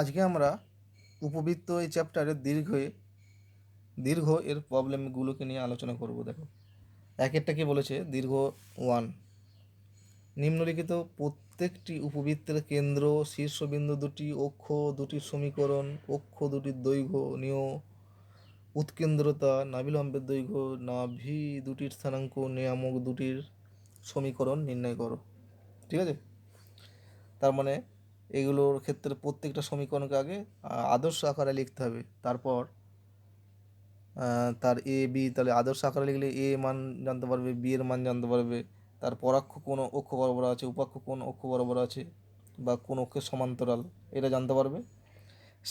আজকে আমরা উপবৃত্ত এই চ্যাপ্টারের দীর্ঘ এর প্রবলেমগুলোকে নিয়ে আলোচনা করব। দেখো, একটা কি বলেছে, দীর্ঘ 1, নিম্নলিখিত প্রত্যেকটি উপবৃত্তের কেন্দ্র, শীর্ষবিন্দু দুটি, অক্ষ দুটির সমীকরণ, অক্ষ দুটির দৈর্ঘ্য নিয়, উৎকেন্দ্রতা, নাভিলম্বের দৈর্ঘ্য, নাভি দুটির স্থানাঙ্ক, নিয়ামক দুটির সমীকরণ নির্ণয় করো। ঠিক আছে, তার মানে এগুলোর ক্ষেত্রে প্রত্যেকটা সমীকরণকে আগে আদর্শ আকারে লিখতে হবে, তারপর তার এ বি, তাহলে আদর্শ আকারে লিখলে এ মান জানতে পারবে, বি এর মান জানতে পারবে, তার পরাক্ষ কোন অক্ষ বরাবর আছে, উপাক্ষ কোন অক্ষ বরাবর আছে, বা কোন অক্ষের সমান্তরাল, এটা জানতে পারবে।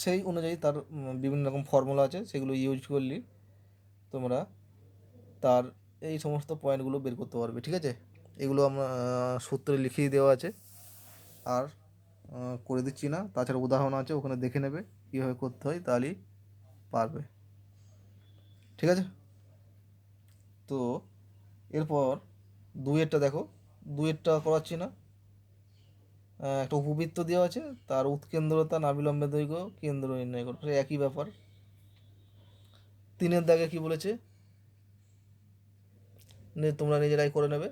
সেই অনুযায়ী তার বিভিন্ন রকম ফর্মুলা আছে, সেগুলো ইউজ করলে তোমরা তার এই সমস্ত পয়েন্টগুলো বের করতে পারবে। ঠিক আছে, এগুলো আমরা সূত্রে লিখিয়ে দেওয়া আছে, আর করে দিচ্ছি না। তাছাড়া উদাহরণ আছে, ওখানে দেখে নেবে কীভাবে করতে হয়, তাহলেই পারবে। ঠিক আছে, তো এরপর দুইয়েরটা দেখো, দুইয়েরটা করাচ্ছি না। একটা উপবৃত্ত দেওয়া আছে, তার উৎকেন্দ্রতা, নাভিলম্বের দৈর্ঘ্য, কেন্দ্র নির্ণয় করো, একই ব্যাপার। তিনের দাগে কি বলেছে তোমরা নিজেরাই করে নেবে।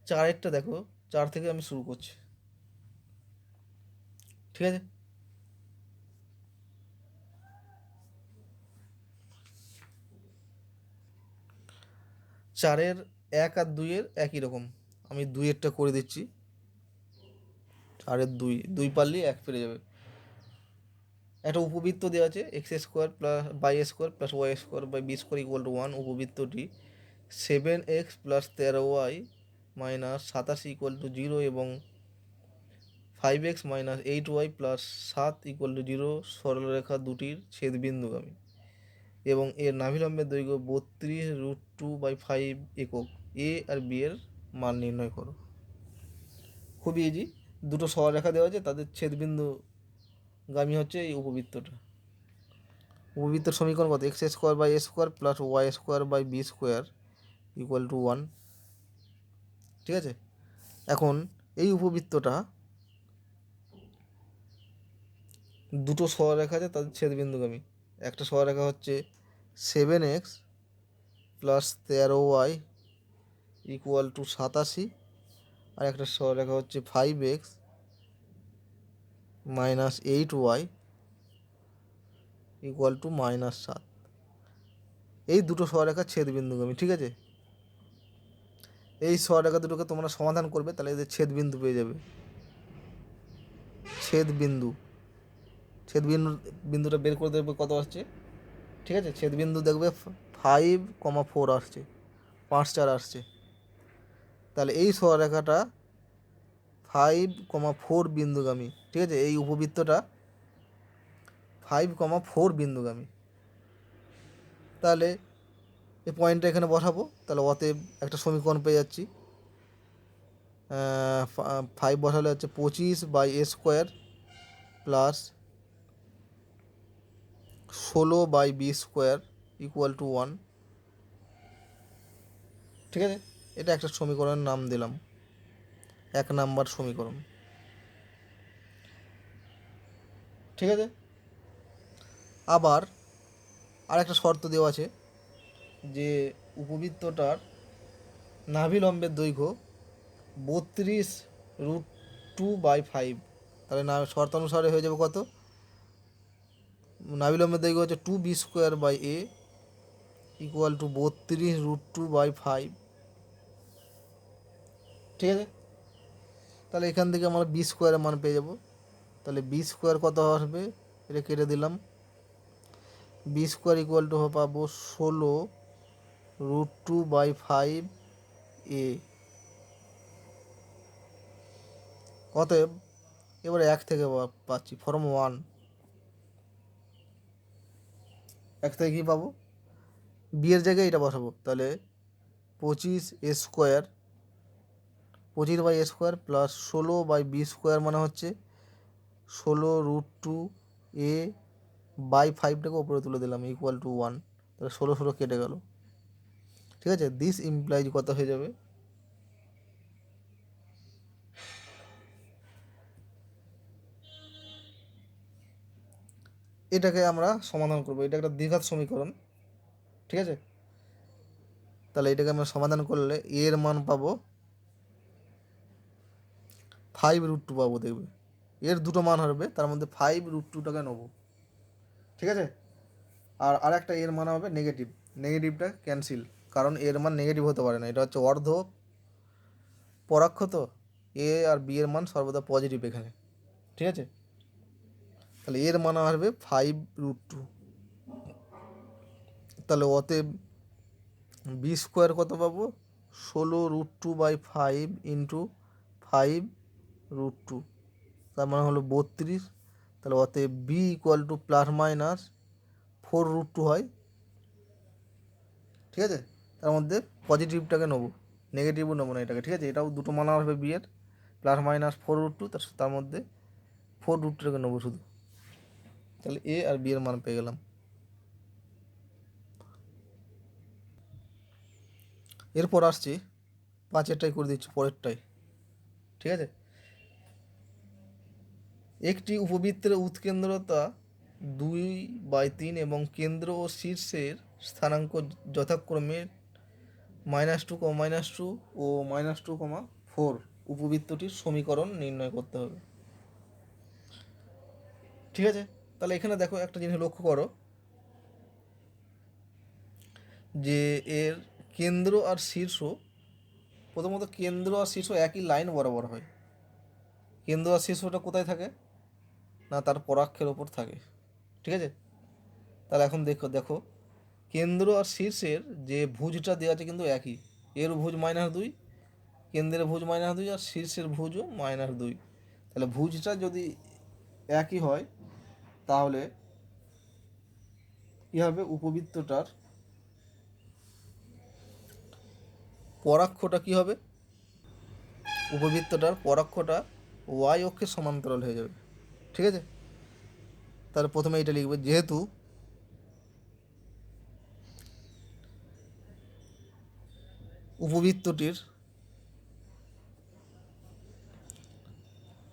চারেরটা দেখো, চার থেকে আমি শুরু করছি। ঠিক আছে, চারের এক আর দুইয়ের একই রকম, আমি দুইয়েরটা করে দিচ্ছি। চারের দুই, দুই পারলেই এক পেরে যাবে। একটা উপবৃত্ত দেওয়া আছে, x square plus by square plus Y square by B square equal to 1। উপবৃত্তটি 7x plus 13y minus 87 equal to 0 এবং 5x minus 8y plus 7 equal to 0 সরলরেখা দুটির ছেদবিন্দুগামী, এবং এর নাভিলম্বের দৈর্ঘ্য 32√2/5 একক। এ আর বি এর মান নির্ণয় করো। খুবই ইজি, দুটো সরলরেখা দেওয়া আছে, তাদের ছেদবিন্দুগামী হচ্ছে এই উপবৃত্তটা। উপবৃত্তের সমীকরণ কত? X square by A square plus Y square by B square equal to 1। ঠিক আছে, এখন এই উপবৃত্তটা দুটো সরলরেখা আছে, তাদের ছেদবিন্দুগামী। একটা সরলরেখা হচ্ছে 7x plus 13y equal to 87, আর একটা সরলরেখা হচ্ছে 5x minus 8y equal to -7। এই দুটো সরলরেখার ছেদবিন্দুগামী। ঠিক আছে, এই সরলরেখা দুটোকে তোমরা সমাধান করবে, তাহলে এদের ছেদবিন্দু পেয়ে যাবে। ছেদবিন্দু বিন্দুটা বের করে দেবে কত আসছে। ঠিক আছে, ছেদবিন্দু দেখবে 5,4 আসছে, 5 4 আসছে। তাহলে এই সরলরেখাটা 5,4 বিন্দুগামী। ঠিক আছে, এই উপবৃত্তটা 5,4 বিন্দুগামী। তাহলে এই পয়েন্টটা এখানে বসাবো, তাহলে অতএব একটা সমীকরণ পেয়ে যাচ্ছি। 5 বসালে হচ্ছে 25/a² plus 16/b² equal to 1। ঠিক আছে, এটা একটা সমীকরণের নাম দিলাম, 1 নাম্বার সমীকরণ। ঠিক আছে, আবার আর একটা শর্ত দেওয়া আছে যে উপবৃত্তটার নাভিলম্বের দৈর্ঘ্য 32√2/5। তাহলে না, শর্ত অনুসারে হয়ে যাবে কত? নাভিলম্বের দৈর্ঘ্য হচ্ছে 2b² ইকুয়াল টু 32√2/5। ঠিক আছে, তাহলে এখান থেকে আমরা b² মান পেয়ে যাব। তাহলে b² কত আসবে, এটা কেটে দিলাম। b² ইকুয়াল টু পাবো 16√2/5a। অতএব এবারে 1 থেকে পাচ্ছি, ফর্ম 1। 1 থেকে কী পাবো? বি এর জায়গায় এটা বসাবো, তাহলে 25a² 25/a² প্লাস 16/b² মানে হচ্ছে 16√2a/5টাকে ওপরে তুলে দিলাম ইকুয়াল টু 1। তাহলে 16 কেটে গেল। ঠিক আছে, দিস ইমপ্লাইজ কত হয়ে যাবে? এটাকে আমরা সমাধান করব, এটা একটা দ্বিঘাত সমীকরণ, ঠিক আছে। তাহলে এটাকে আমরা সমাধান করলে এর মান পাবো 5√2 পাবো, দেখবে এর দুটো মান হবে, তার মধ্যে 5√2টাকে নেবো, ঠিক আছে। আর আরেকটা এর মান হবে নেগেটিভ, নেগেটিভটা ক্যান্সেল, কারণ এর মান নেগেটিভ হতে পারে না, এটা হচ্ছে অর্ধ পরাক্ষ, তো এ আর বি এর মান সর্বদা পজিটিভ এখানে, ঠিক আছে। তাহলে এর মান আসবে 5√2। তাহলে অতএব বি স্কোয়ার কত পাবো, 16√2/5 ইন্টু 5√2, তার মানে হলো 32। তাহলে অতএব বি ইকুয়াল টু ±4√2 হয়, ঠিক আছে। তার মধ্যে পজিটিভটাকে নেবো, নেগেটিভও নেবো না এটাকে, ঠিক আছে। এটাও দুটো মান আসবে বি এর, ±4√2, তার মধ্যে 4√2টাকে নেবো শুধু। তাহলে এ আর বি এর মান পেয়ে গেলাম। এরপর আসছি 5এরটাই করে দিচ্ছি পরেরটাই, ঠিক আছে। একটি উপবৃত্তের উৎকেন্দ্রতা 2/3 এবং কেন্দ্র ও শীর্ষের স্থানাঙ্ক যথাক্রমে -2, -2 ও -2, 4 উপবৃত্তটির সমীকরণ নির্ণয় করতে হবে, ঠিক আছে। তাহলে এখানে দেখো একটা জিনিস লক্ষ্য করো যে এর কেন্দ্র আর শীর্ষ, প্রথমত কেন্দ্র আর শীর্ষ একই লাইন বরাবর হয়। কেন্দ্র আর শীর্ষটা কোথায় থাকে না, তার পরাক্ষের ওপর থাকে, ঠিক আছে। তাহলে এখন দেখো দেখো কেন্দ্র আর শীর্ষের যে ভুজটা দেওয়া আছে কিন্তু একই, এর ভুজ -2, কেন্দ্রের ভুজ -2 আর শীর্ষের ভুজও -2। তাহলে ভুজটা যদি একই হয় তাহলে কী হবে, উপবৃত্তটার পরাক্ষটা কী হবে, উপবৃত্তটার পরাক্ষটা ওয়াই অক্ষের সমান্তরাল হয়ে যাবে, ঠিক আছে। তাহলে প্রথমে এটা লিখবে, যেহেতু উপবৃত্তটির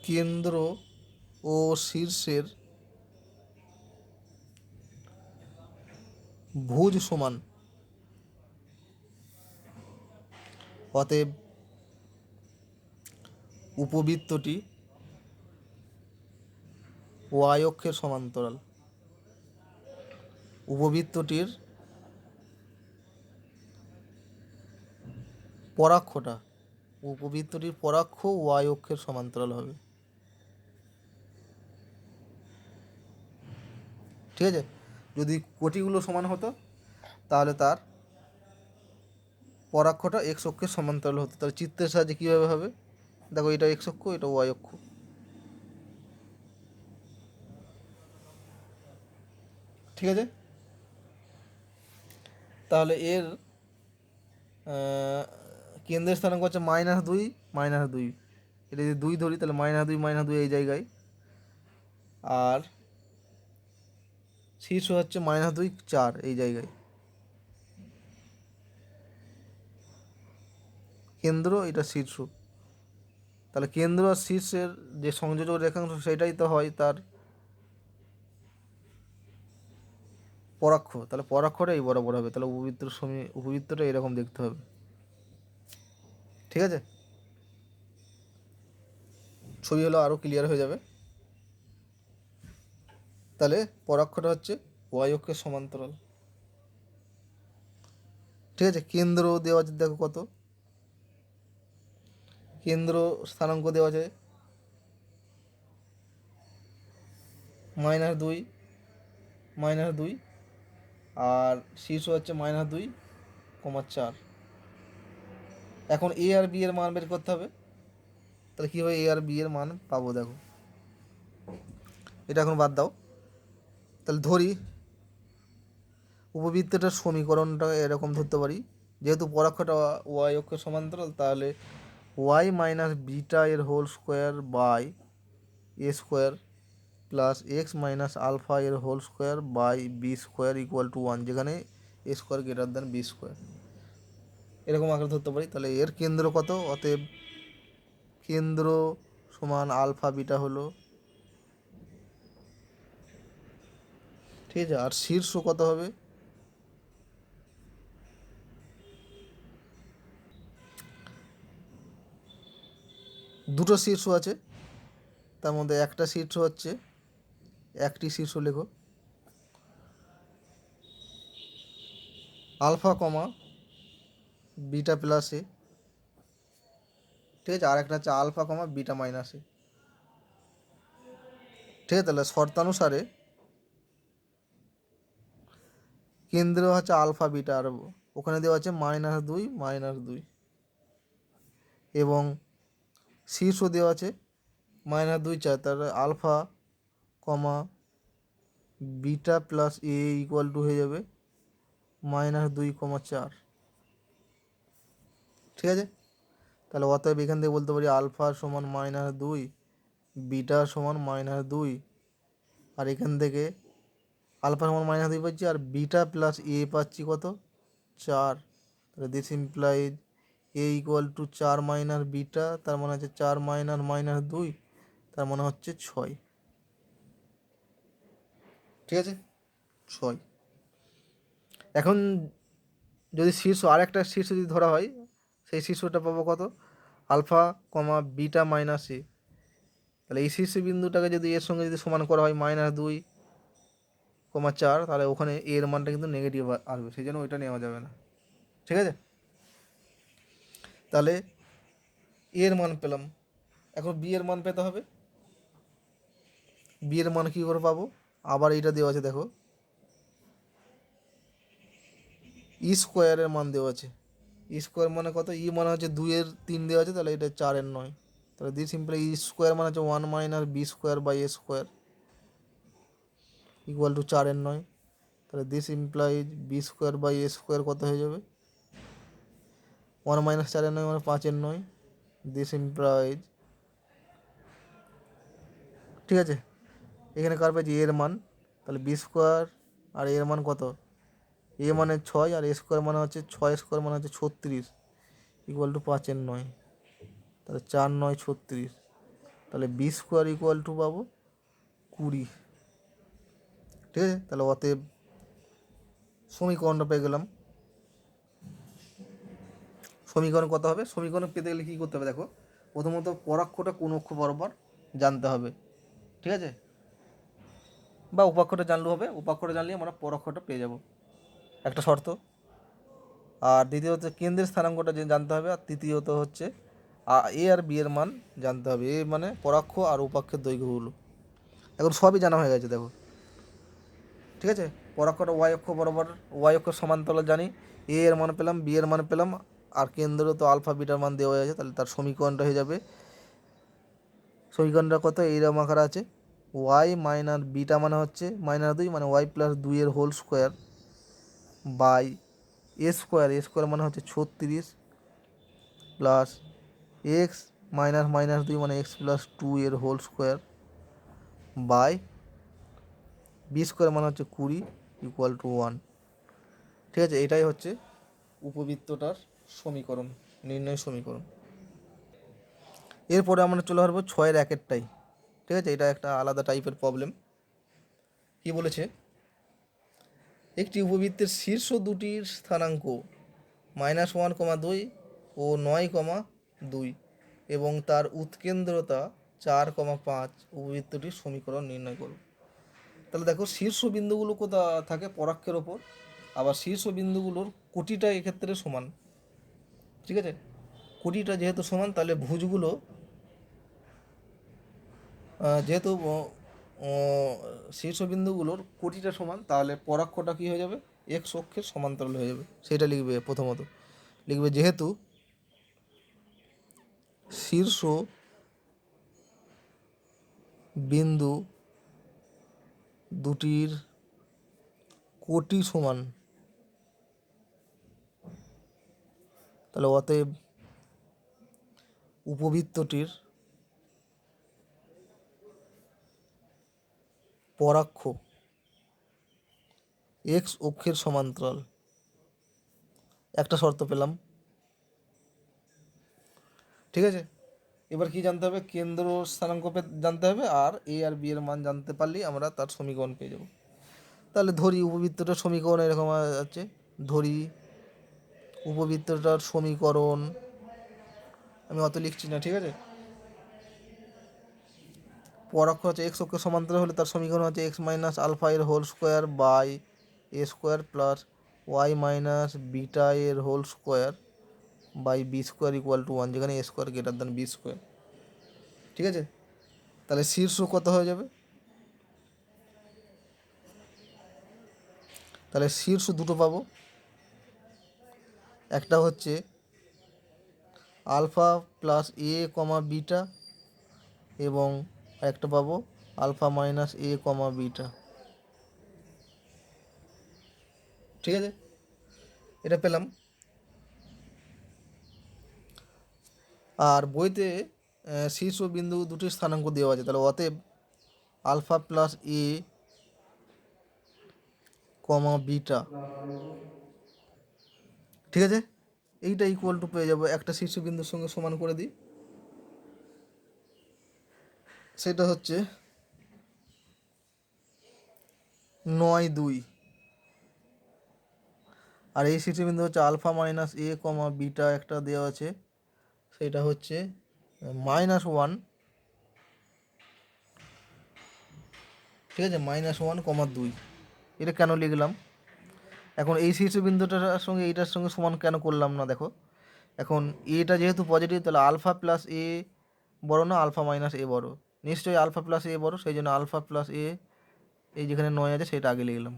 কেন্দ্র ও শীর্ষের ভুজ সমান, অতএব উপবৃত্তটি ওয়াই অক্ষের সমান্তরাল। উপবৃত্তটির পরাক্ষটা, উপবৃত্তটির পরাক্ষ ওয়াই অক্ষের সমান্তরাল হবে, ঠিক আছে। যদি কোটিগুলো সমান হতো তাহলে তার পরাক্ষটা এক্স অক্ষের সমান্তরাল হতো। তাহলে চিত্রের সাহায্যে কীভাবে হবে, দেখো এটা এক্স অক্ষ, এটা ওয়াই অক্ষ, ঠিক আছে। তাহলে এর কেন্দ্রের স্থানাঙ্ক হচ্ছে -2, -2, এটা যদি 2 ধরি তাহলে -2, -2 এই জায়গায়, আর শীর্ষ হচ্ছে -2, 4 এই জায়গায়, কেন্দ্র এটা শীর্ষ। তাহলে কেন্দ্র আর শীর্ষের যে সংযোজক রেখাংশ সেটাই তো হয় তার পরাক্ষ, তাহলে পরাক্ষটা এই বরাবর হবে, তাহলে উপবৃত্তটা এরকম দেখতে হবে, ঠিক আছে। ছবি হলো আরও ক্লিয়ার হয়ে যাবে। তাহলে পরাক্ষটা হচ্ছে ওয়াই অক্ষের সমান্তরাল, ঠিক আছে। কেন্দ্র দেওয়া আছে, দেখো কত, কেন্দ্র স্থানাঙ্ক দেওয়া যায় -2, -2, আর শীর্ষ হচ্ছে -2, 4। এখন এ আর বি এর মান বের করতে হবে। তাহলে কীভাবে এ আর বি এর মান পাবো, দেখো এটা এখন বাদ দাও। তাহলে ধরি উপবৃত্তটার সমীকরণটা এরকম ধরতে পারি, যেহেতু পরাক্ষটা ওয়াই অক্ষের সমান্তরাল, তাহলে ওয়াই মাইনাস বিটা এর whole square by A square plus X minus alpha এর whole square by B square equal to 1, যেখানে A square greater than B square, এরকম আকারে ধরতে পারি। তাহলে এর কেন্দ্র কত, অতএব কেন্দ্র সমান আলফা বিটা হলো ঠিক আছে। আর শীর্ষ কত হবে? দুটো শীর্ষ আছে, তার মধ্যে একটা শীর্ষ হচ্ছে, একটি শীর্ষ লেখো আলফা কমা বিটা প্লাস এ, ঠিক আছে। আর একটা হচ্ছে আলফা কমা বিটা মাইনাস এ, ঠিক আছে। তাহলে শর্তানুসারে কেন্দ্র হচ্ছে আলফা বিটা, আর ওখানে দেওয়া আছে -2 -2, এবং শীর্ষ দেওয়া আছে -2 4, তাহলে alpha comma beta plus a equal to হয়ে যাবে -2, 4, ঠিক আছে। তাহলে অতএব এখান থেকে বলতে পারি আলফা সমান -2, বিটা সমান -2, আর এখান থেকে আলফা সমান -2 পাচ্ছি, আর বিটা প্লাস এ পাচ্ছি কত, 4। তাহলে this implies A equal to 4 minus beta, তার মানে হচ্ছে 4 মাইনাস -2, তার মানে হচ্ছে 6, ঠিক আছে, 6। এখন যদি শীর্ষ আরেকটা শীর্ষ যদি ধরা হয়, সেই শীর্ষটা পাবো কত, আলফা কমা বিটা মাইনাস এ। তাহলে এই শীর্ষ বিন্দুটাকে যদি এর সঙ্গে যদি সমান করা হয় -2, 4, তাহলে ওখানে এর মানটা কিন্তু নেগেটিভ আসবে, সেই জন্য ওইটা নেওয়া যাবে না, ঠিক আছে। তাহলে এর মান পেলাম, এখন বি এর মান পেতে হবে। বি এর মান কী করে পাবো, আবার এইটা দেওয়া আছে দেখো, ই স্কোয়ারের মান দেওয়া আছে। ই স্কোয়ার মানে কত, ই মানে হচ্ছে 2/3 দেওয়া আছে, তাহলে এটা 4/9। তাহলে দিস সিম্পলি ই স্কোয়ার মানে হচ্ছে 1 minus B square by A square equal to 4/9। তাহলে this implies B square by A square কত হয়ে যাবে, 1 মাইনাস 4/9 মানে 5/9। দিস ইমপ্লাইজ, ঠিক আছে। এখানে কার পেয়েছি, এর মান, তাহলে বি স্কোয়ার আর এর মান কত, এ মানে 6, আর এ স্কোয়ার মানে হচ্ছে 6 স্কোয়ার মানে হচ্ছে 36 ইকুয়াল টু 5/9। তাহলে 4/9 36, তাহলে বি স্কোয়ার ইকুয়াল টু পাবো 20, ঠিক আছে। তাহলে অতএব সমীকরণটা পেয়ে গেলাম। সমীকরণ কত হবে, সমীকরণ পেতে গেলে কী করতে হবে দেখো, প্রথমত পরাক্ষটা কোন অক্ষ বরাবর জানতে হবে, ঠিক আছে, বা উপাক্ষটা জানলেও হবে, উপাক্ষটা জানলে আমরা পরাক্ষটা পেয়ে যাব, একটা শর্ত। আর দ্বিতীয়ত কেন্দ্রের স্থানাঙ্কটা জানতে হবে, আর তৃতীয়ত হচ্ছে এ আর বি এর মান জানতে হবে, এ মানে পরাক্ষ আর উপাক্ষের দৈর্ঘ্যগুলো। এখন সবই জানা হয়ে গেছে দেখো, ঠিক আছে। পরাক্ষটা ওয়াই অক্ষ বরাবর, ওয়াই অক্ষ সমান্তরাল জানি, এ এর মান পেলাম, বি এর মান পেলাম, আর কেন্দ্র তো আলফা বিটার মান দেওয়া আছে, তাহলে তার সমীকরণটা হয়ে যাবে, সমীকরণটা কত এইরকম আকার আছে, ওয়াই মাইনাস বিটা মানে হচ্ছে -2 মানে ওয়াই প্লাস 2 এর whole square by A square, A square মানে হচ্ছে 36 প্লাস এক্স মাইনাস -2 মানে এক্স প্লাস 2 এর whole square by B square মানে হচ্ছে 20 ইকুয়াল টু 1, ঠিক আছে। এটাই হচ্ছে উপবৃত্তটার সমীকরণ, নির্ণয় সমীকরণ। এরপরে আমরা চলে আসবো 6-এর 1-এরটাই, ঠিক আছে। এটা একটা আলাদা টাইপের প্রবলেম। কি বলেছে, একটি উপবৃত্তের শীর্ষ দুটির স্থানাঙ্ক -1,2 ও 9,2 এবং তার উৎকেন্দ্রতা 4,5, উপবৃত্তটির সমীকরণ নির্ণয় করো। তাহলে দেখো শীর্ষ বিন্দুগুলো কোথা থাকে, পরাক্ষের ওপর, আবার শীর্ষ বিন্দুগুলোর কোটিটা এক্ষেত্রে সমান, ঠিক আছে। কোটিটা যেহেতু সমান, তাহলে ভুজগুলো যেহেতু শীর্ষবিন্দুগুলোর কোটিটা সমান, তাহলে পরাক্ষটা কী হয়ে যাবে, এক্স অক্ষের সমান্তরাল হয়ে যাবে। সেটা লিখবে, প্রথমত লিখবে যেহেতু শীর্ষ বিন্দু দুটির কোটি সমান, তাহলে অতএব উপবৃত্তটির পরাক্ষ এক্স অক্ষের সমান্তরাল। একটা শর্ত পেলাম, ঠিক আছে। এবার কি জানতে হবে, কেন্দ্র স্থানাঙ্ক জানতে হবে, আর এ আর বি এর মান জানতে পারলেই আমরা তার সমীকরণ পেয়ে যাব। তাহলে ধরি উপবৃত্তটার সমীকরণ এরকম আছে, ধরি উপবৃত্তটার সমীকরণ, আমি অত লিখছি না, ঠিক আছে। পরক্ষ হচ্ছে এক্স অক্ষের সমান্তরাল হলে তার সমীকরণ হচ্ছে এক্স মাইনাস আলফা এর whole square by A square plus Y minus beta এর whole square by B square equal to 1, যেখানে A square greater than B square, ঠিক আছে। তাহলে শীর্ষ কত হয়ে যাবে? তাহলে শীর্ষ দুটো পাবো, একটা হচ্ছে আলফা প্লাস এ কমা বিটা এবং একটা পাবো আলফা মাইনাস এ কমা বিটা, ঠিক আছে। এটা পেলাম। আর বইতে শীর্ষ বিন্দু দুটির স্থানাঙ্ক দেওয়া আছে, তাহলে অতএব আলফা প্লাস এ কমা বিটা, ঠিক আছে। এইটা ইকুয়াল টু পেয়ে যাবো, একটা শীর্ষবিন্দুর সঙ্গে সমান করে দিই, সেটা হচ্ছে 9, 2। আর এই শীর্ষবিন্দু হচ্ছে আলফা মাইনাস এ কমা বিটা একটা দেওয়া আছে, সেটা হচ্ছে -1, ঠিক আছে, -1, 2। এটা কেন লিখলাম? এখন এই শীর্ষবিন্দুটার সঙ্গে এইটার সঙ্গে সমান কেন করলাম না? দেখো, এখন এটা যেহেতু পজিটিভ, তাহলে আলফা প্লাস এ বড় না আলফা মাইনাস এ বড়? নিশ্চয়ই আলফা প্লাস এ বড়, সেই জন্য আলফা প্লাস এ, এই যেখানে 9 আছে সেটা আগে লিখলাম,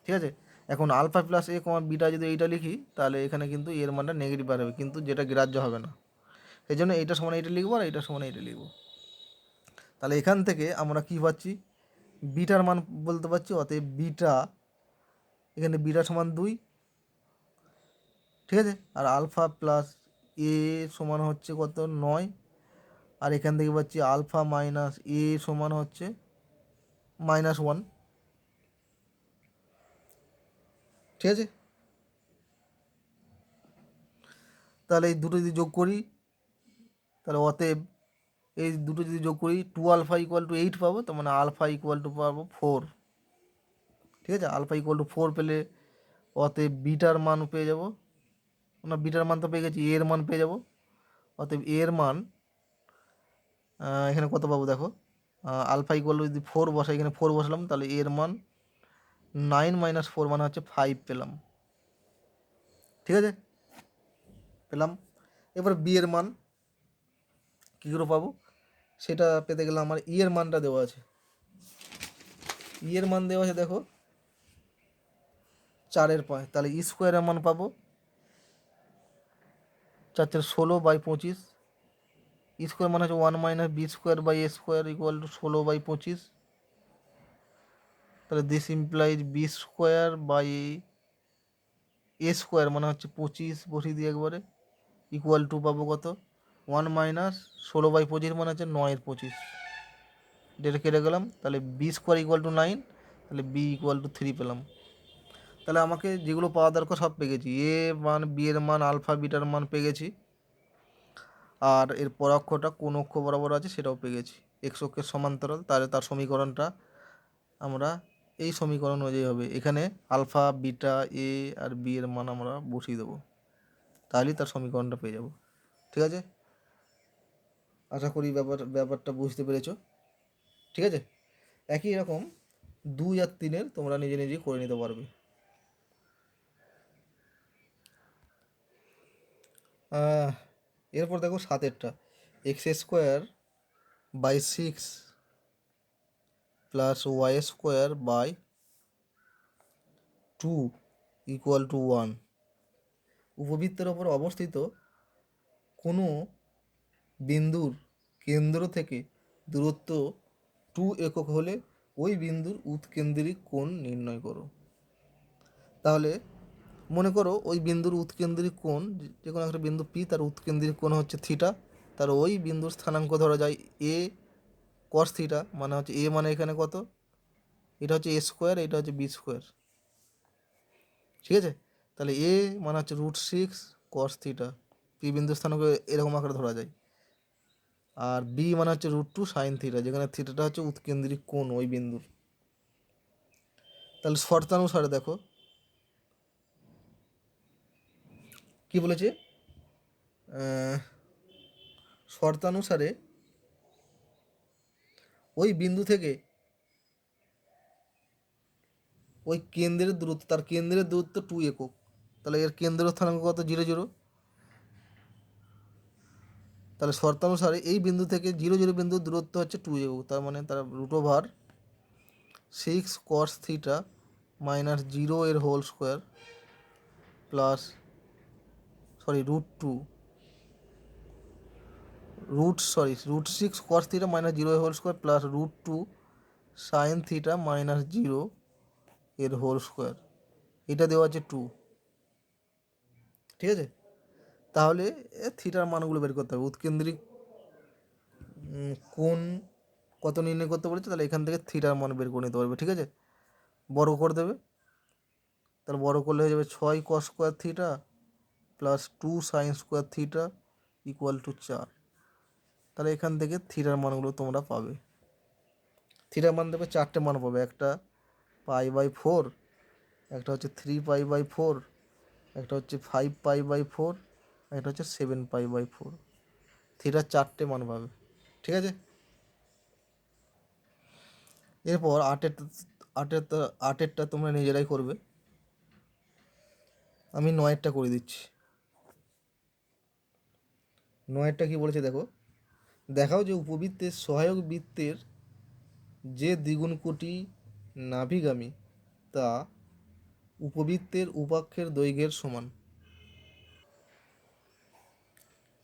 ঠিক আছে। এখন আলফা প্লাস এ কমা বিটা যদি এইটা লিখি, তাহলে এখানে কিন্তু এর মানটা নেগেটিভ বার হবে, কিন্তু যেটা গ্রাহ্য হবে না, সেই জন্য এইটা সমান এইটা লিখবো আর এইটা সমান এইটা লিখবো। তাহলে এখান থেকে আমরা কি পাচ্ছি? বিটার মান বলতে পারছি, অতএব বিটা, এখানে বিটা সমান 2, ঠিক আছে। আর আলফা প্লাস এ সমান হচ্ছে কত? 9। আর এখান থেকে পাচ্ছি আলফা মাইনাস এ সমান হচ্ছে -1, ঠিক আছে। তাহলে এই দুটো যদি যোগ করি, তাহলে অতএব এই দুটো যদি যোগ করি 2 আলফা ইকুয়াল টু 8 পাবো, তার মানে আলফা ইকুয়াল টু পাবো 4, ঠিক আছে। আলফা ইকুয়াল টু 4 পেলে অতএব বিটার মান পেয়ে যাব, না বিটার মান তো পেয়ে গেছি, এর মান পেয়ে যাব। অতএব এর মান এখানে কত পাবো দেখো, আলফা ইকুয়াল টু যদি 4 বসাই, এখানে 4 বসালাম, তাহলে এর মান 9 - 4 মানে হচ্ছে 5 পেলাম, ঠিক আছে, পেলাম। এবার বি এর মান কী করে পাবো? সেটা পেতে গেলে আমার ই এর মানটা দেওয়া আছে, ই এর মান দেওয়া আছে দেখো 4/5, তাহলে ই স্কোয়ারের মান পাবো 4×16/25, ই স্কোয়ার মানে হচ্ছে 1 - B square by A square equal to 16/25, তাহলে this implies B square by A square মানে হচ্ছে 25 বসিয়ে দিই একবারে, ইকুয়াল টু পাবো কত? 1 - 16/25 মানে হচ্ছে 9/25, ডেটা কেটে গেলাম, তাহলে বি স্কোয়ার ইকুয়াল টু 9, তাহলে বি ইকুয়াল টু 3 পেলাম। তাহলে আমাকে যেগুলো পাওয়া দরকার সব পেয়ে গেছি, এ মান, বি এর মান, আলফা বিটার মান পেয়ে গেছি, আর এর পর অক্ষটা কোন অক্ষ বরাবর আছে সেটাও পেয়ে গেছি, এক্স অক্ষের সমান্তরাল। তাহলে তার সমীকরণটা আমরা এই সমীকরণ অনুযায়ী হবে, এখানে আলফা বিটা এ আর বি এর মান আমরা বসিয়ে দেবো, তাহলেই তার সমীকরণটা পেয়ে যাব, ঠিক আছে। আশা করি ব্যাপারটা বুঝতে পেরেছো, ঠিক আছে। একই রকম 2 আর 3 তোমরা নিজে নিজে করে নিতে পারবে। এরপর দেখো 7-এরটা, x²/6 plus y²/2 equal to 1। উপবৃত্তের ওপর অবস্থিত কোনো বিন্দুর কেন্দ্র থেকে দূরত্ব 2 একক হলে ওই বিন্দুর উৎকেন্দ্রিক কোণ নির্ণয় করো। তাহলে মনে করো ওই বিন্দুর উৎকেন্দ্রিক কোণ, যে কোনো একটা বিন্দু পি, তার উৎকেন্দ্রিক কোণ হচ্ছে থিটা, তার ওই বিন্দুর স্থানাঙ্ক ধরা যায় এ কস থিটা, মানে হচ্ছে এ মানে এখানে কত, এটা হচ্ছে এ স্কোয়ার, এটা হচ্ছে বি স্কোয়ার, ঠিক আছে। তাহলে এ মানে হচ্ছে √6 কস থিটা, পি বিন্দুর স্থানাঙ্ক এরকম আকারে ধরা যায়। আর বি মানে হচ্ছে √2 সাইন থিটা, যেখানে থিটাটা হচ্ছে উৎকেন্দ্রিক কোণ ওই বিন্দুর। তাহলে শর্তানুসারে দেখো কি বলেছে, শর্তানুসারে ওই বিন্দু থেকে ওই কেন্দ্রের দূরত্ব, তার কেন্দ্রের দূরত্ব 2 একক, তাহলে এর কেন্দ্র স্থানাঙ্ক কত, 0 0। তাহলে শর্তানুসারে এই বিন্দু থেকে 0 0 বিন্দুর দূরত্ব হচ্ছে 2 একক, তার মানে তার √6 cos θ মাইনাস 0 এর whole square plus √6 cos θ minus 0 এর whole square plus √2 sin θ minus 0 এর হোল স্কোয়ার, এটা দেওয়া আছে 2। ঠিক আছে, তাহলে থিটার মানগুলো বের করতে হবে। উৎকেন্দ্রিক কোণ কত নির্ণয় করতে বলেছে, তাহলে এখান থেকে থিটার মান বের করে নিতে পারবে। ঠিক আছে, বড় করে দেবে, তাহলে বড় করলে হয়ে যাবে 6 cos square θ plus 2 sin square θ equal to 4। তাহলে এখান থেকে থিটার মানগুলো তোমরা পাবে। থিটার মান দেবে, 4টে মান পাবে, একটা π/4, একটা হচ্ছে 3π/4, একটা হচ্ছে 5π/4, একটা হচ্ছে 7π/4। থিটার 4টে মান পাবে। ঠিক আছে, এরপর আটেরটা তোমরা নিজেরাই করবে, আমি 9টা করে দিচ্ছি। 9টা কি বলেছে দেখো, দেখাও যে উপবৃত্তের সহায়ক বৃত্তের যে দ্বিগুণকোটি নাভিগামী তা উপবৃত্তের উপাক্ষের দৈর্ঘ্যের সমান।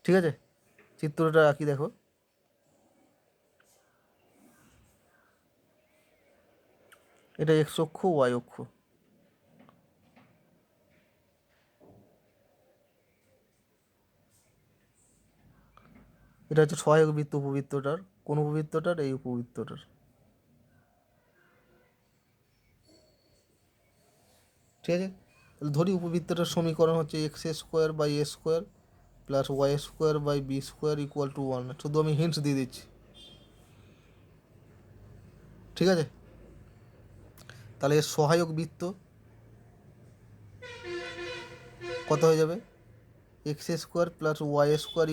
ঠিক আছে, চিত্রটা আঁকি দেখো, এটা এক্স অক্ষ, ওয়াই অক্ষ। এটা হচ্ছে সহায়ক বৃত্ত উপবৃত্তটার, কোন উপবৃত্তটার, এই উপবৃত্তটার। ঠিক আছে, তাহলে ধরি উপবৃত্তটার সমীকরণ হচ্ছে x² / a² plus y² / b² equal to 1। শুধু আমি হিন্টস দিয়ে দিচ্ছি। ঠিক আছে, তাহলে এর সহায়ক বৃত্ত কত হয়ে যাবে, x² plus y²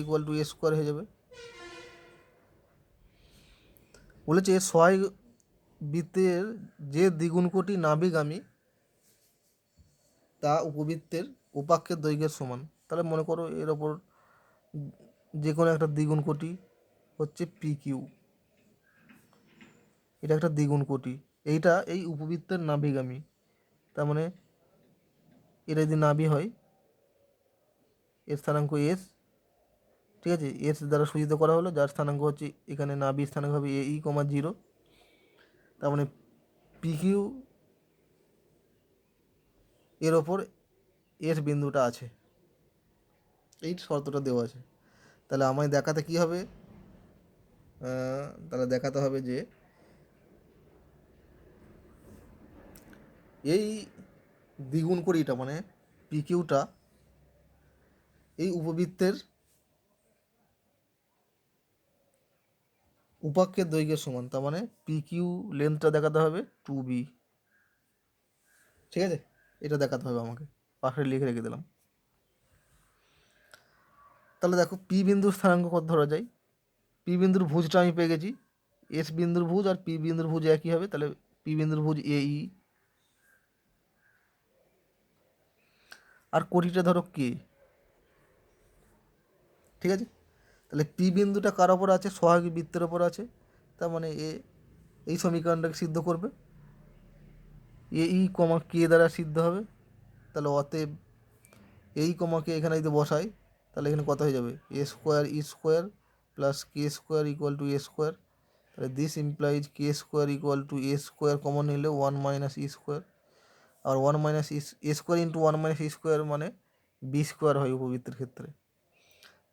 equal to a² হয়ে যাবে। বলেছে এর সহায়ক বৃত্তের যে দ্বিগুণকোটি নাভিগামী তা উপবৃত্তের উপাক্ষের দৈর্ঘ্যের সমান। তাহলে মনে করো এর ওপর যে কোনো একটা দ্বিগুণকোটি হচ্ছে PQ, এটা একটা দ্বিগুণকোটি, এইটা এই উপবৃত্তের নাভিগামী, তার মানে এটা যদি নাভি হয়, এর স্থানাঙ্ক S। ঠিক আছে, S দ্বারা সূচিত করা হলো, যার স্থানাঙ্ক হচ্ছে এখানে নাভি স্থানাঙ্ক হবে AE, 0। তার মানে PQ এর ওপর S বিন্দুটা আছে, এই শর্তটা দেওয়া আছে। তাহলে আমায় দেখাতে কি হবে, তাহলে দেখাতে হবে যে এই দ্বিগুণকোটিটা মানে PQটা এই উপবৃত্তের উপাক্ষের দৈর্ঘ্যের সমান, তার মানে PQ লেন্থটা দেখাতে হবে 2B। ঠিক আছে, এটা দেখাতে হবে আমাকে, পাশে লিখে রেখে দিলাম। তাহলে দেখো পি বিন্দুর স্থানাঙ্ক কত ধরা যায়, পি বিন্দুর ভুজটা আমি পেয়ে গেছি, এস বিন্দুর ভুজ আর পি বিন্দুর ভুজ একই হবে, তাহলে পি বিন্দুর ভুজ AE, আর কোটিটা ধরো কে। ঠিক আছে, তাহলে পি বিন্দুটা কার ওপর আছে, সহায়ক বৃত্তের ওপর আছে, তার মানে এই সমীকরণটাকে সিদ্ধ করবে, AE, কে দ্বারা সিদ্ধ হবে। তাহলে অতএব কে এখানে যদি বসাই, তাহলে এখানে কত হয়ে যাবে, A² plus k² equal to A²। তাহলে this implies k² equal to A² common নিলে 1 - e², আর 1 - A² ইন্টু 1 - e² মানে B² হয় উপবৃত্তের ক্ষেত্রে।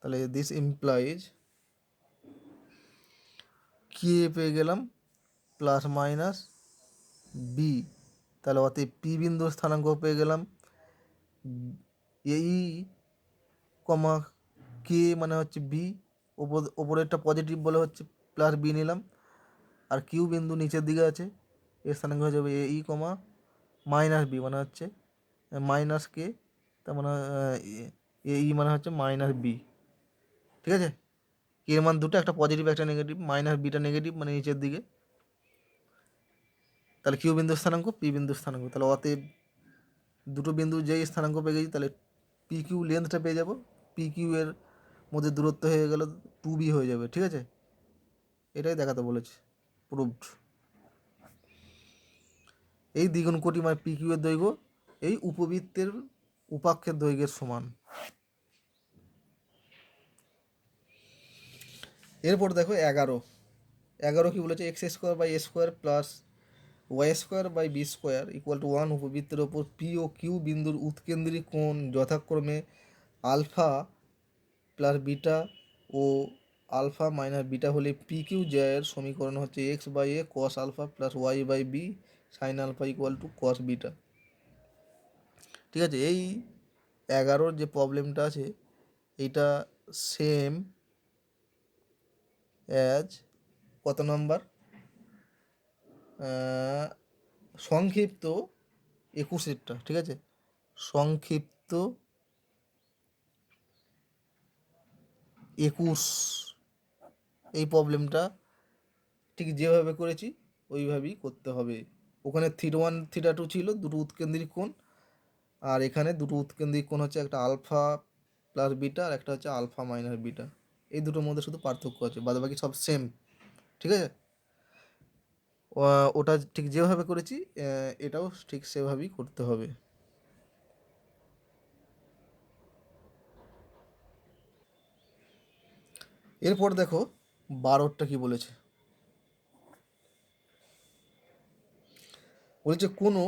তাহলে দিস ইমপ্লাইজ কে পেয়ে গেলাম প্লাস মাইনাস বি, তাহলে অতএব পি বিন্দুর স্থানাঙ্ক পেয়ে গেলাম এই কে মানে হচ্ছে বি, ওপরেরটা পজিটিভ বলে হচ্ছে +B নিলাম, আর কিউ বিন্দু নিচের দিকে আছে, এর স্থানাঙ্ক হয়ে যাবে AE, মাইনাস বি মানে হচ্ছে মাইনাস কে, তার মানে ই মানে হচ্ছে মাইনাস বি। ঠিক আছে, কে এর মান দুটো, একটা পজিটিভ একটা নেগেটিভ, মাইনাস বিটা নেগেটিভ মানে নিচের দিকে। তাহলে কিউ বিন্দু স্থানাঙ্ক, পি বিন্দু স্থানাঙ্ক, তাহলে অতএব দুটো বিন্দু যেই স্থানাঙ্ক পেয়ে গেছি, তাহলে পি কিউ লেন্থটা পেয়ে যাব, পি কিউ এর মধ্যে দূরত্ব হয়ে গেল 2b হয়ে যাবে। ঠিক আছে, এটাই দেখাতে বলেছে, প্রুভড। এই দ্বিগুণ কোটি মানে পি কিউ এর দৈর্ঘ্য এই উপবৃত্তের উপাক্ষের দৈর্ঘ্যের সমান। এরপর দেখো 11 কি বলেছে, X square by A square plus Y square by B square equal to 1 উপবৃত্তের ওপর পি ও কিউ বিন্দুর উৎকেন্দ্রিক কোণ যথাক্রমে আলফা প্লাস বিটা ও আলফা মাইনাস বিটা হলে পি কিউ জয়ের সমীকরণ হচ্ছে X by A cos alpha plus Y by B sine alpha equal to cos beta. ঠিক আছে, এই 11 যে প্রবলেমটা আছে এইটা সেম অ্যাজ কত নাম্বার, সংক্ষিপ্ত 21-এরটা। ঠিক আছে, সংক্ষিপ্ত 21, এই প্রবলেমটা ঠিক যেভাবে করেছি ওইভাবেই করতে হবে। ওখানে θ1 θ2 ছিল দুটো উৎকেন্দ্রিক কোণ, আর এখানে দুটো উৎকেন্দ্রিক কোণ হচ্ছে একটা আলফা প্লাস বিটা আর একটা হচ্ছে আলফা মাইনাস বিটা। এই দুটোর মধ্যে শুধু পার্থক্য আছে, বাদবাকি সব সেম। ঠিক আছে, ওটা ঠিক যেভাবে করেছি এটাও ঠিক সেভাবেই করতে হবে। এরপর দেখো 12টা কি বলেছে, বলেছে কোনো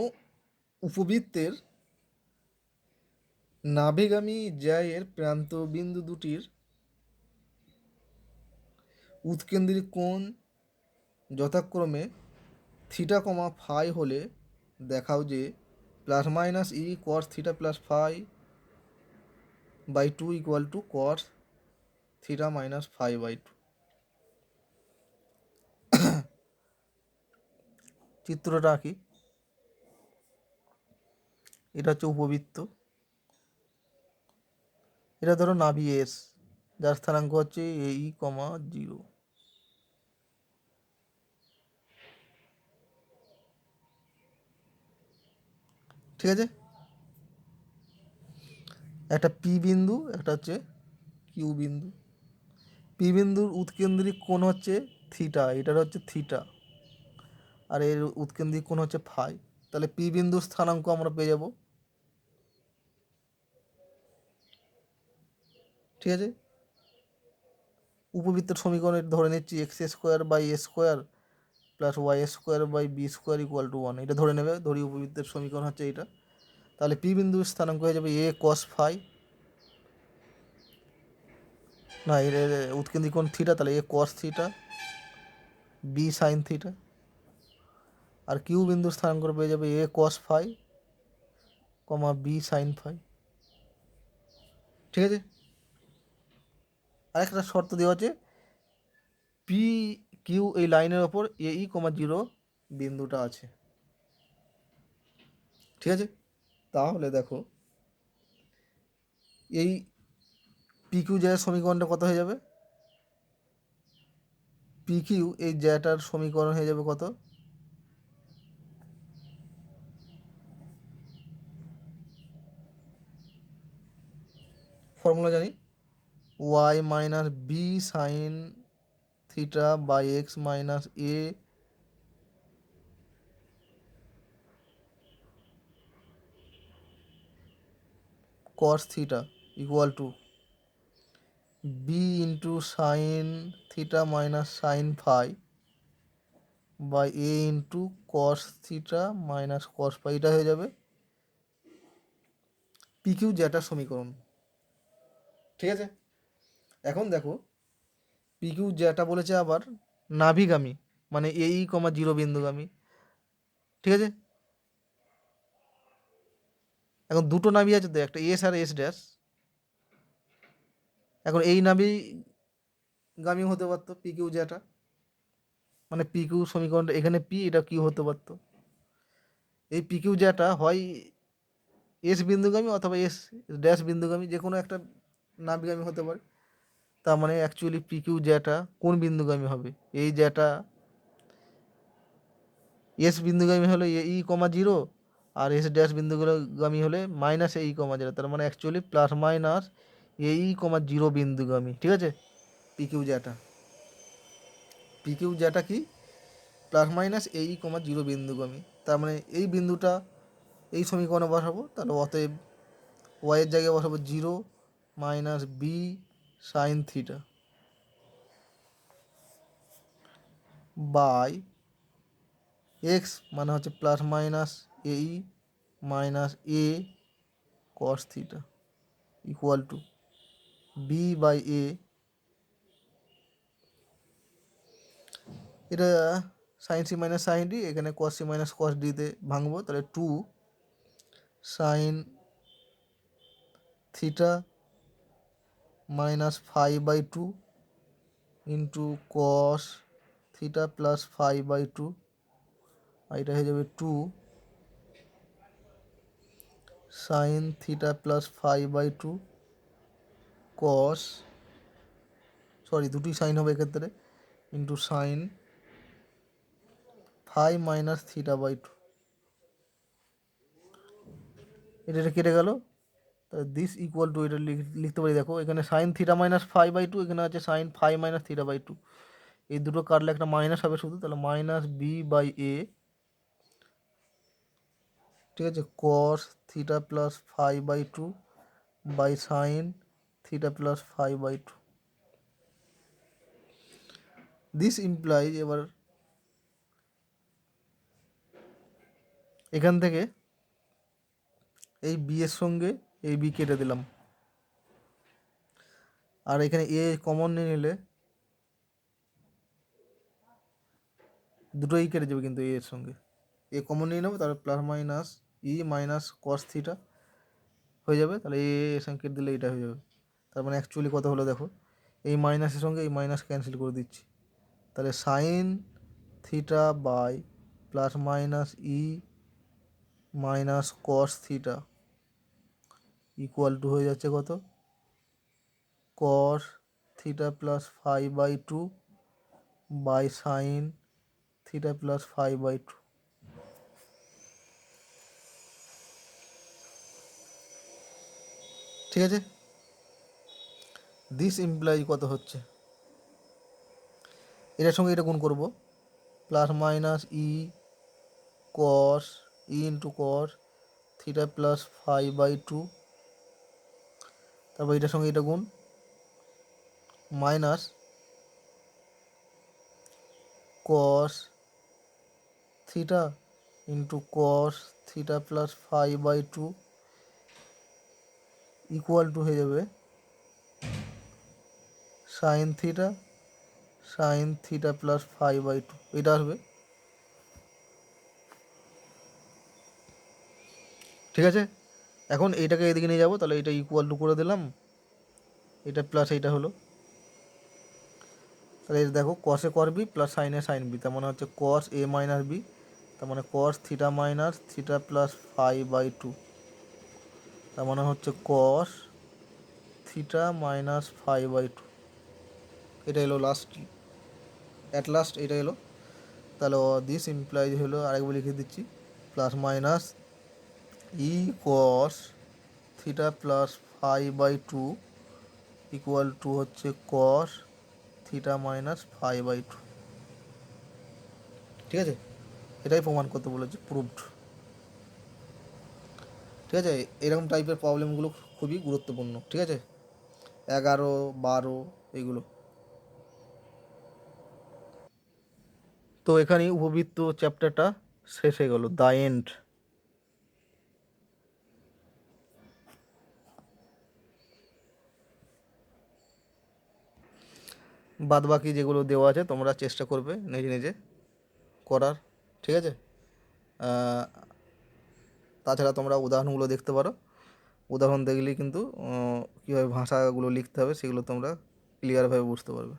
উপবৃত্তের নাভিগামী জ্যায়ের প্রান্ত বিন্দু দুটির উৎকেন্দ্রিক কোণ যথাক্রমে থিটা কমা ফাই হলে দেখাও যে plus minus E cos theta plus phi by two equal to cos theta minus phi by two. চিত্রটা আঁকি, এটা হচ্ছে উপবৃত্ত, এটা ধরো নাভি এস, যার স্থানাঙ্ক হচ্ছে এই কমা 0। ঠিক আছে, একটা পি বিন্দু, একটা হচ্ছে কিউ বিন্দু। পি বিন্দুর উৎকেন্দ্রিক কোণ হচ্ছে থিটা, এটার হচ্ছে থিটা, আর এর উৎকেন্দ্রিক কোণ হচ্ছে ফাই। তাহলে পি বিন্দুর স্থানাঙ্ক আমরা পেয়ে যাব। ঠিক আছে, উপবৃত্তের সমীকরণে ধরে নিচ্ছি X square by A square plus Y square by B square equal to 1, এটা ধরে নেবে, ধরি উপবৃত্তের সমীকরণ হচ্ছে এইটা। তাহলে পি বিন্দুর স্থানাঙ্ক হয়ে যাবে এ কস ফাই, না এর উৎকেন্দ্রিক কোণ থিটা, তাহলে A cos theta B sine theta, আর কিউ বিন্দুর স্থানাঙ্ক পেয়ে যাবে A cos phi comma B sine phi. ঠিক আছে, আরেকটা শর্ত দেওয়া আছে, পি কিউ এই লাইনের ওপর এ ই কমা 0 বিন্দুটা আছে। ঠিক আছে, তাহলে দেখো এই পি কিউ জ্যায়ের সমীকরণটা কত হয়ে যাবে, পি কিউ এই জ্যাটার সমীকরণ হয়ে যাবে কত, ফর্মুলা জানি, Y minus B sine theta by X minus A cos theta equal to B into sine theta minus sine phi by A into cos theta minus cos phi. এটা হয়ে যাবে P Q জ্যাটার সমীকরণ। ঠিক আছে, এখন দেখো P Q জ্যাটা বলেছে আবার নাভিগামী, মানে এ ই কমা 0 বিন্দুগামী। ঠিক আছে, এখন দুটো নাভি আছে তো, একটা এস আর এস ড্যাশ। এখন এই নাভি গামী হতে পারতো পি কিউ জ্যাটা, মানে পি কিউ সমীকরণটা এখানে পি, এটা কিউ হতে পারতো। এই পি কিউ জ্যাটা হয় এস বিন্দুগামী অথবা এস ড্যাশ বিন্দুগামী, যে কোনো একটা নাবিগামী হতে পারে। তার মানে অ্যাকচুয়ালি পি কিউ জ্যাটা কোন বিন্দুগামী হবে? এই জ্যাটা এস বিন্দুগামী হলো ই কমা জিরো, আর এস ড্যাশ বিন্দুগামী হলে মাইনাস এই কমা জিরো। তার মানে অ্যাকচুয়ালি প্লাস মাইনাস এই কমা জিরো বিন্দুগামী। ঠিক আছে, পি কিউ জ্যাটা, পি কিউ জ্যাটা কি? প্লাস মাইনাস এই কমা জিরো বিন্দুগামী। তার মানে এই বিন্দুটা এই সমীকরণে বসাবো, তাহলে অতএব ওয়াইয়ের জায়গায় বসাবো zero minus B sine theta by X মানে হচ্ছে প্লাস মাইনাস এই minus A cos theta equal to B by A. এটা sine C minus sine D, এখানে কস সি মাইনাস কস ডিতে ভাঙবো, তাহলে two sine theta minus five by two into cos theta plus five by two, আর এটা হয়ে যাবে two sine theta plus five by two cos, sorry দুটি সাইন হবে এক্ষেত্রে, into sine five minus theta by two. এটা কেটে গেল, দিস ইকুয়াল টু, এটা লিখতে পারি, দেখো এখানে sine theta minus five by two, এখানে আছে sine five minus theta by two. এই দুটো কাটলে একটা মাইনাস হবে শুধু, তাহলে মাইনাস বি বাই এ, ঠিক আছে, cos theta plus five by two by sine theta plus five by two. This implies, এবার এখান থেকে এই বি এর সঙ্গে এই বি কেটে দিলাম, আর এখানে এ কমন নিয়ে নিলে দুটোই কেটে যাবে, কিন্তু এর সঙ্গে এ কমন নিয়ে নেবো, তাহলে plus minus E minus cos theta হয়ে যাবে, তাহলে এর সঙ্গে কেটে দিলে এটা হয়ে যাবে। তার মানে অ্যাকচুয়ালি কত হলো দেখো, এই মাইনাসের সঙ্গে এই মাইনাস ক্যান্সেল করে দিচ্ছি, তাহলে sine theta by plus minus E minus cos theta equal to হয়ে যাচ্ছে কত, cos theta plus five by two by sine theta plus five by two. ঠিক আছে, দিস ইমপ্লাই কত হচ্ছে, এটার সঙ্গে এটা গুণ করবো, plus minus E cos E into cos theta plus five by two, তারপর এটার সঙ্গে এটা গুণ, minus cos theta into cos theta plus five by two equal to হয়ে যাবে sine theta plus five by two, এটা আসবে। ঠিক আছে, এখন এইটাকে এদিকে নিয়ে যাবো, তাহলে এটা ইকুয়াল টু করে দিলাম, এটা প্লাস এইটা হলো, তাহলে দেখো কসে কর বি প্লাস সাইনে সাইন বি, তার মানে হচ্ছে কস এ মাইনাস বি, তার মানে cos theta minus theta plus five by two, তার মানে হচ্ছে cos theta minus five by two. এটা এলো লাস্ট, অ্যাট লাস্ট এটা এলো। তাহলে দিস ইমপ্লাইজ হলো, আরেকবার লিখে দিচ্ছি, plus minus E cos theta plus five by two equal to হচ্ছে cos theta minus five by two. ঠিক আছে, এটাই প্রমাণ করতে বলেছে, প্রুভড। ঠিক আছে, এরকম টাইপের প্রবলেমগুলো খুবই গুরুত্বপূর্ণ। ঠিক আছে, 11, 12 এগুলো। তো এখানেই উপবৃত্ত চ্যাপ্টারটা শেষ হয়ে গেল, দ্য এন্ড। বাদ বাকি যেগুলো দেওয়া আছে তোমরা চেষ্টা করবে নিজে নিজে করার। ঠিক আছে, তাছাড়া তোমরা উদাহরণগুলো দেখতে পারো, উদাহরণ দেখলেই কিন্তু কীভাবে ভাষাগুলো লিখতে হবে সেগুলো তোমরা ক্লিয়ারভাবে বুঝতে পারবে।